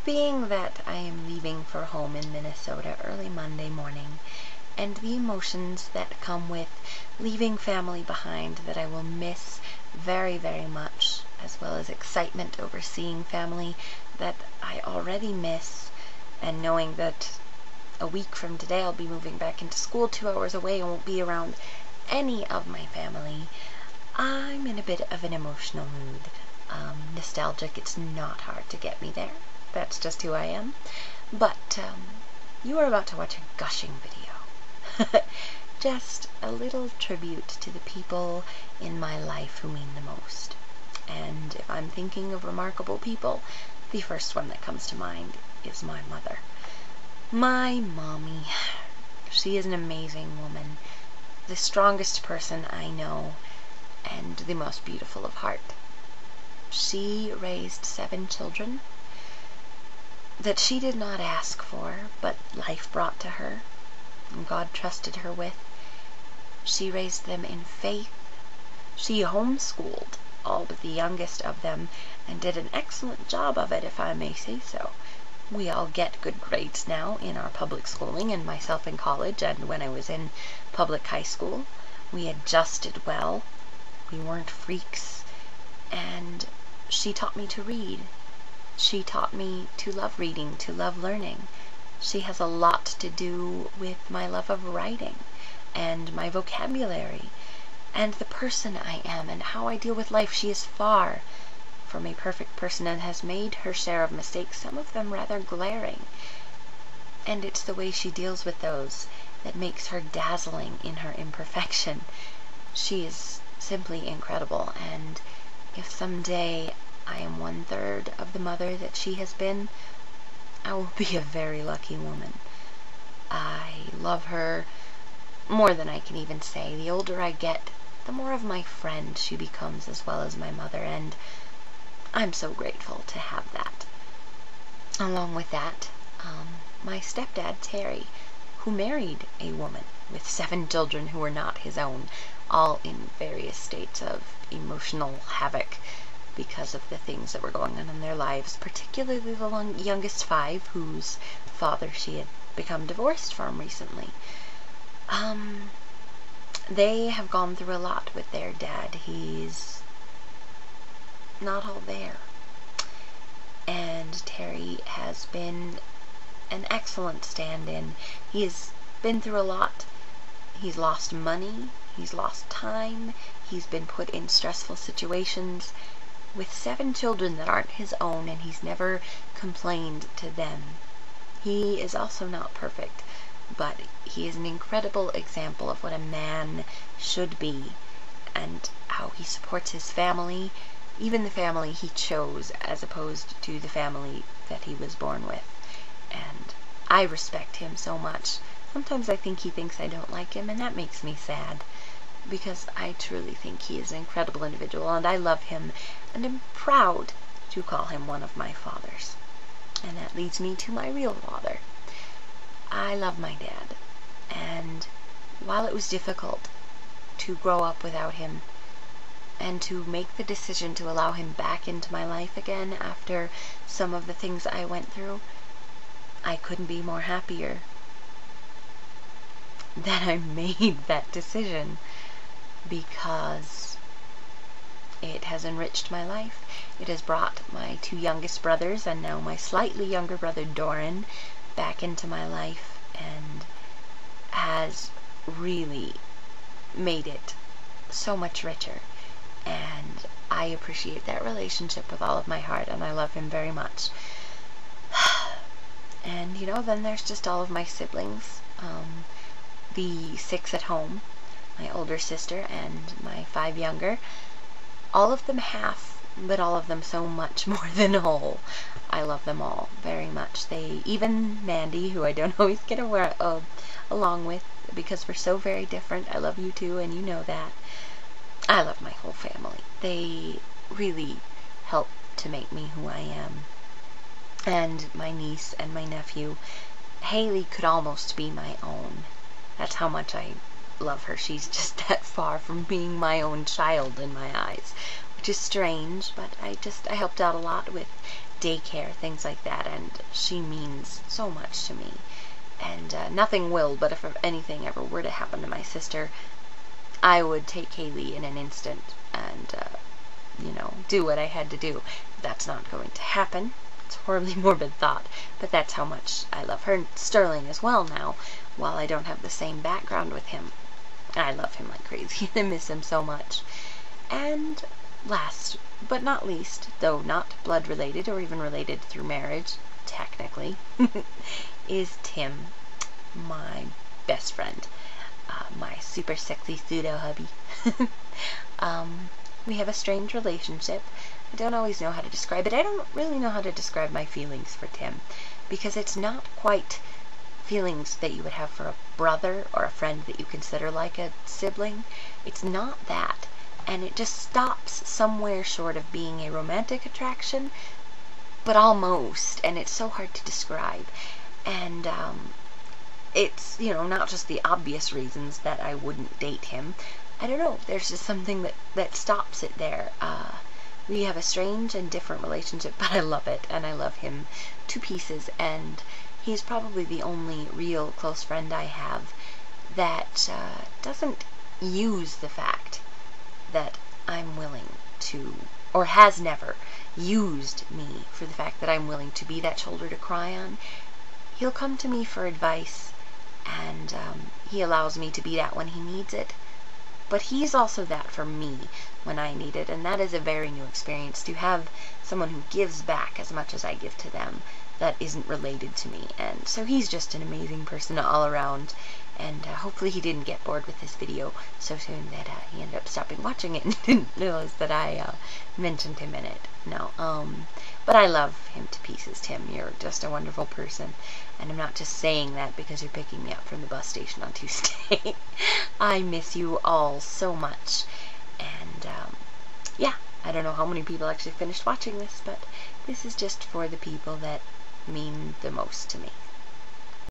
Being that I am leaving for home in Minnesota early Monday morning, and the emotions that come with leaving family behind that I will miss very, very much, as well as excitement over seeing family that I already miss, and knowing that a week from today I'll be moving back into school 2 hours away and won't be around any of my family, I'm in a bit of an emotional mood. Nostalgic, it's not hard to get me there. That's just who I am. But you are about to watch a gushing video. Just a little tribute to the people in my life who mean the most. And if I'm thinking of remarkable people, the first one that comes to mind is my mother. My mommy. She is an amazing woman, the strongest person I know, and the most beautiful of heart. She raised 7 children that she did not ask for, but life brought to her, and God trusted her with. She raised them in faith. She homeschooled all but the youngest of them, and did an excellent job of it, if I may say so. We all get good grades now in our public schooling, and myself in college, and when I was in public high school. We adjusted well. We weren't freaks. And she taught me to read. She taught me to love reading, to love learning. She has a lot to do with my love of writing and my vocabulary and the person I am and how I deal with life. She is far from a perfect person and has made her share of mistakes, some of them rather glaring. And it's the way she deals with those that makes her dazzling in her imperfection. She is simply incredible, and if someday I am 1/3 of the mother that she has been, I will be a very lucky woman. I love her more than I can even say. The older I get, the more of my friend she becomes, as well as my mother, and I'm so grateful to have that. Along with that, my stepdad, Terry, who married a woman with 7 children who were not his own, all in various states of emotional havoc because of the things that were going on in their lives, particularly the youngest 5, whose father she had become divorced from recently. They have gone through a lot with their dad. He's not all there. And Terry has been an excellent stand-in. He has been through a lot. He's lost money. He's lost time. He's been put in stressful situations with 7 children that aren't his own, and he's never complained to them. He is also not perfect, but he is an incredible example of what a man should be and how he supports his family, even the family he chose as opposed to the family that he was born with. And I respect him so much. Sometimes I think he thinks I don't like him, and that makes me sad, because I truly think he is an incredible individual, and I love him, and am proud to call him one of my fathers. And that leads me to my real father. I love my dad, and while it was difficult to grow up without him, and to make the decision to allow him back into my life again after some of the things I went through, I couldn't be more happier that I made that decision, because it has enriched my life. It has brought my 2 youngest brothers and now my slightly younger brother Doran back into my life, and has really made it so much richer. And I appreciate that relationship with all of my heart, and I love him very much. And then there's just all of my siblings, the 6 at home, my older sister and my 5 younger, all of them half, but all of them so much more than whole. I love them all very much. Even Mandy, who I don't always get along with because we're so very different. I love you too, and you know that. I love my whole family. They really help to make me who I am. And my niece and my nephew, Haley, could almost be my own. That's how much I love her. She's just that far from being my own child in my eyes, which is strange, but I helped out a lot with daycare, things like that, and she means so much to me. And nothing will, but if anything ever were to happen to my sister, I would take Kaylee in an instant and, do what I had to do. That's not going to happen. It's a horribly morbid thought, but that's how much I love her. And Sterling as well now, while I don't have the same background with him. I love him like crazy. I miss him so much. And last but not least, though not blood related or even related through marriage, technically, is Tim, my best friend, my super sexy pseudo hubby. We have a strange relationship. I don't always know how to describe it. I don't really know how to describe my feelings for Tim, because it's not quite feelings that you would have for a brother or a friend that you consider like a sibling. It's not that. And it just stops somewhere short of being a romantic attraction, but almost, and it's so hard to describe. And it's, not just the obvious reasons that I wouldn't date him. I don't know, there's just something that stops it there. We have a strange and different relationship, but I love it, and I love him to pieces, and he's probably the only real close friend I have that doesn't use the fact that I'm willing to, or has never used me for the fact that I'm willing to be that shoulder to cry on. He'll come to me for advice, and he allows me to be that when he needs it. But he's also that for me when I need it, and that is a very new experience, to have someone who gives back as much as I give to them that isn't related to me. And so he's just an amazing person all around, and hopefully he didn't get bored with this video so soon that he ended up stopping watching it and didn't realize that I mentioned him in it. No, but I love him to pieces, Tim. You're just a wonderful person, and I'm not just saying that because you're picking me up from the bus station on Tuesday. I miss you all so much, and yeah, I don't know how many people actually finished watching this, but this is just for the people that mean the most to me.